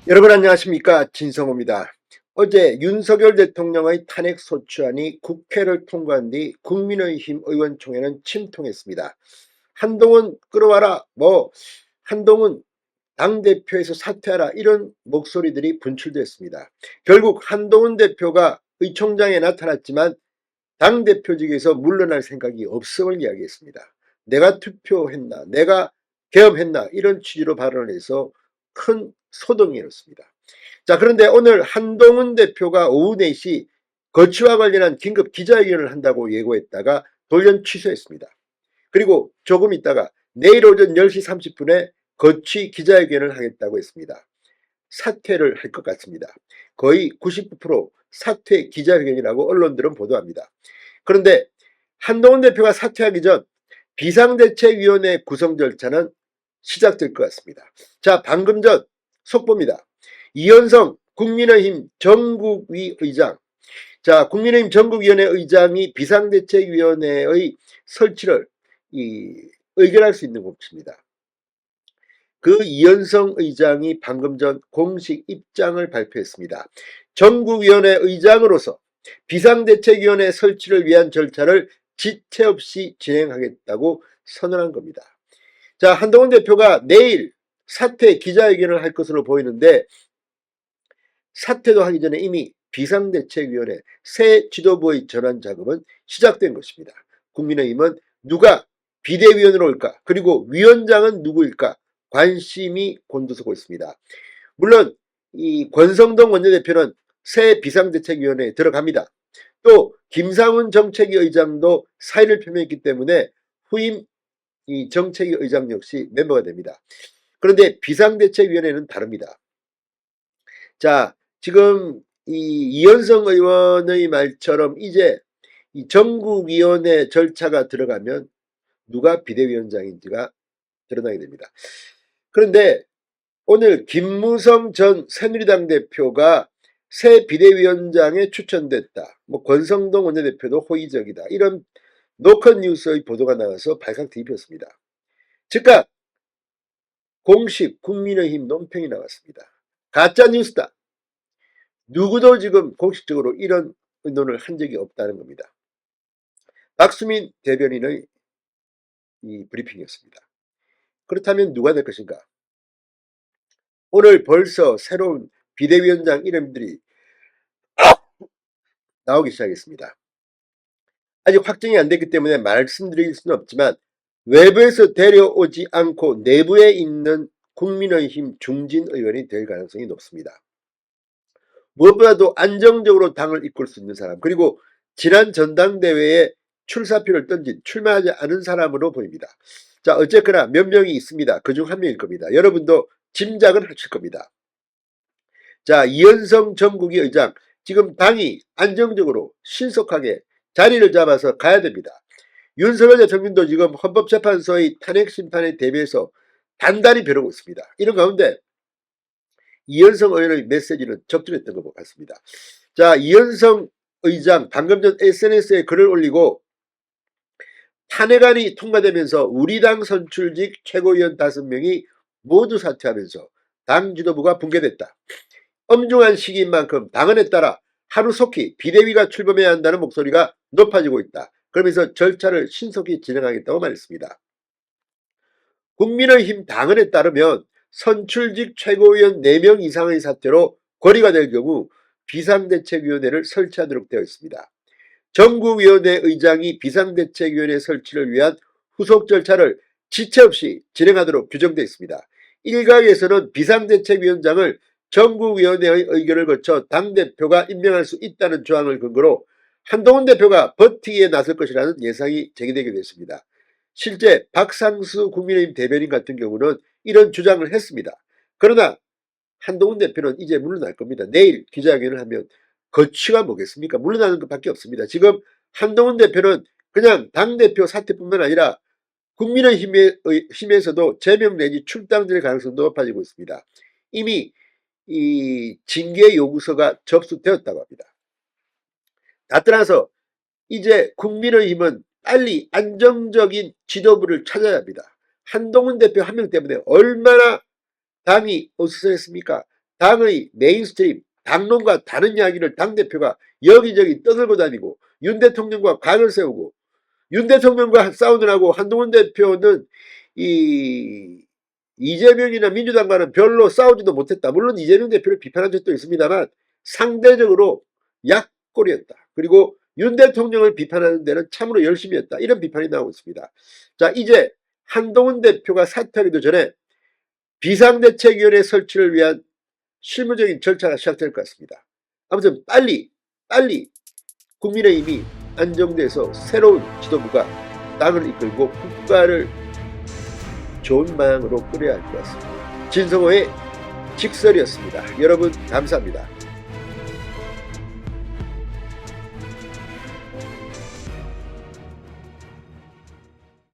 여러분 안녕하십니까, 진성호입니다. 어제 윤석열 대통령의 탄핵소추안이 국회를 통과한 뒤 국민의힘 의원총회는 침통했습니다. 한동훈 끌어와라, 한동훈 당대표에서 사퇴하라, 이런 목소리들이 분출됐습니다. 결국 한동훈 대표가 의총장에 나타났지만 당대표직에서 물러날 생각이 없음을 이야기했습니다. 내가 투표했나, 내가 계엄했나, 이런 취지로 발언을 해서 큰 소동이 일었습니다. 자, 그런데 오늘 한동훈 대표가 오후 4시 거취와 관련한 긴급 기자회견을 한다고 예고했다가 돌연 취소했습니다. 그리고 조금 있다가 내일 오전 10시 30분에 거취 기자회견을 하겠다고 했습니다. 사퇴를 할 것 같습니다. 거의 99% 사퇴 기자회견이라고 언론들은 보도합니다. 그런데 한동훈 대표가 사퇴하기 전 비상대책위원회 구성 절차는 시작될 것 같습니다. 자, 방금 전 속보입니다. 이현성 국민의힘 전국위 의장, 자, 국민의힘 전국위원회 의장이 비상대책위원회의 설치를 의결할 수 있는 곳입니다. 그 이현성 의장이 방금 전 공식 입장을 발표했습니다. 전국위원회 의장으로서 비상대책위원회 설치를 위한 절차를 지체 없이 진행하겠다고 선언한 겁니다. 자, 한동훈 대표가 내일 사퇴 기자회견을 할 것으로 보이는데, 사퇴도 하기 전에 이미 비상대책위원회 새 지도부의 전환 작업은 시작된 것입니다. 국민의힘은 누가 비대위원으로 올까, 그리고 위원장은 누구일까 관심이 곤두서고 있습니다. 물론 이 권성동 원내대표는 새 비상대책위원회에 들어갑니다. 또 김상훈 정책위 의장도 사의를 표명했기 때문에 후임 이 정책위 의장 역시 멤버가 됩니다. 그런데 비상대책위원회는 다릅니다. 자, 지금 이 이현성 의원의 말처럼 이제 이 전국위원회 절차가 들어가면 누가 비대위원장인지가 드러나게 됩니다. 그런데 오늘 김무성 전 새누리당 대표가 새 비대위원장에 추천됐다. 권성동 원내대표도 호의적이다. 이런 노컷 뉴스의 보도가 나와서 발칵 뒤집혔습니다. 즉각 공식 국민의힘 논평이 나왔습니다. 가짜 뉴스다. 누구도 지금 공식적으로 이런 의논을 한 적이 없다는 겁니다. 박수민 대변인의 이 브리핑이었습니다. 그렇다면 누가 될 것인가? 오늘 벌써 새로운 비대위원장 이름들이 나오기 시작했습니다. 아직 확정이 안 됐기 때문에 말씀드릴 수는 없지만 외부에서 데려오지 않고 내부에 있는 국민의힘 중진 의원이 될 가능성이 높습니다. 무엇보다도 안정적으로 당을 이끌 수 있는 사람, 그리고 지난 전당대회에 출사표를 던진 출마하지 않은 사람으로 보입니다. 자, 어쨌거나 몇 명이 있습니다. 그중 한 명일 겁니다. 여러분도 짐작은 하실 겁니다. 자, 이현성 전국위 의장, 지금 당이 안정적으로 신속하게 자리를 잡아서 가야 됩니다. 윤석열 대통령도 지금 헌법재판소의 탄핵 심판에 대비해서 단단히 벼르고 있습니다. 이런 가운데 이현성 의원의 메시지는 적절했던 것 같습니다. 자, 이현성 의장 방금 전 SNS에 글을 올리고 탄핵안이 통과되면서 우리 당 선출직 최고위원 5명이 모두 사퇴하면서 당 지도부가 붕괴됐다. 엄중한 시기인 만큼 당헌에 따라 하루속히 비대위가 출범해야 한다는 목소리가 높아지고 있다. 그러면서 절차를 신속히 진행하겠다고 말했습니다. 국민의힘 당헌에 따르면 선출직 최고위원 4명 이상의 사퇴로 거리가 될 경우 비상대책위원회를 설치하도록 되어 있습니다. 전국위원회 의장이 비상대책위원회 설치를 위한 후속 절차를 지체 없이 진행하도록 규정되어 있습니다. 일각에서는 비상대책위원장을 전국위원회의 의결을 거쳐 당대표가 임명할 수 있다는 조항을 근거로 한동훈 대표가 버티기에 나설 것이라는 예상이 제기되기도 했습니다. 실제 박상수 국민의힘 대변인 같은 경우는 이런 주장을 했습니다. 그러나 한동훈 대표는 이제 물러날 겁니다. 내일 기자회견을 하면 거취가 뭐겠습니까? 물러나는 것밖에 없습니다. 지금 한동훈 대표는 그냥 당대표 사퇴뿐만 아니라 국민의힘에서도 제명 내지 출당될 가능성도 높아지고 있습니다. 이미 이 징계 요구서가 접수되었다고 합니다. 다 떠나서 이제 국민의힘은 빨리 안정적인 지도부를 찾아야 합니다. 한동훈 대표 한 명 때문에 얼마나 당이 어수선했습니까? 당의 메인스트림, 당론과 다른 이야기를 당대표가 여기저기 떠들고 다니고 윤 대통령과 각을 세우고 윤 대통령과 싸우느라고 한동훈 대표는 이재명이나 민주당과는 별로 싸우지도 못했다. 물론 이재명 대표를 비판한 적도 있습니다만 상대적으로 약골이었다. 그리고 윤 대통령을 비판하는 데는 참으로 열심히 했다. 이런 비판이 나오고 있습니다. 자, 이제 한동훈 대표가 사퇴하기도 전에 비상대책위원회 설치를 위한 실무적인 절차가 시작될 것 같습니다. 아무튼 빨리 국민의힘이 안정돼서 새로운 지도부가 당을 이끌고 국가를 좋은 방향으로 끌어야 할 것 같습니다. 진성호의 직설이었습니다. 여러분 감사합니다.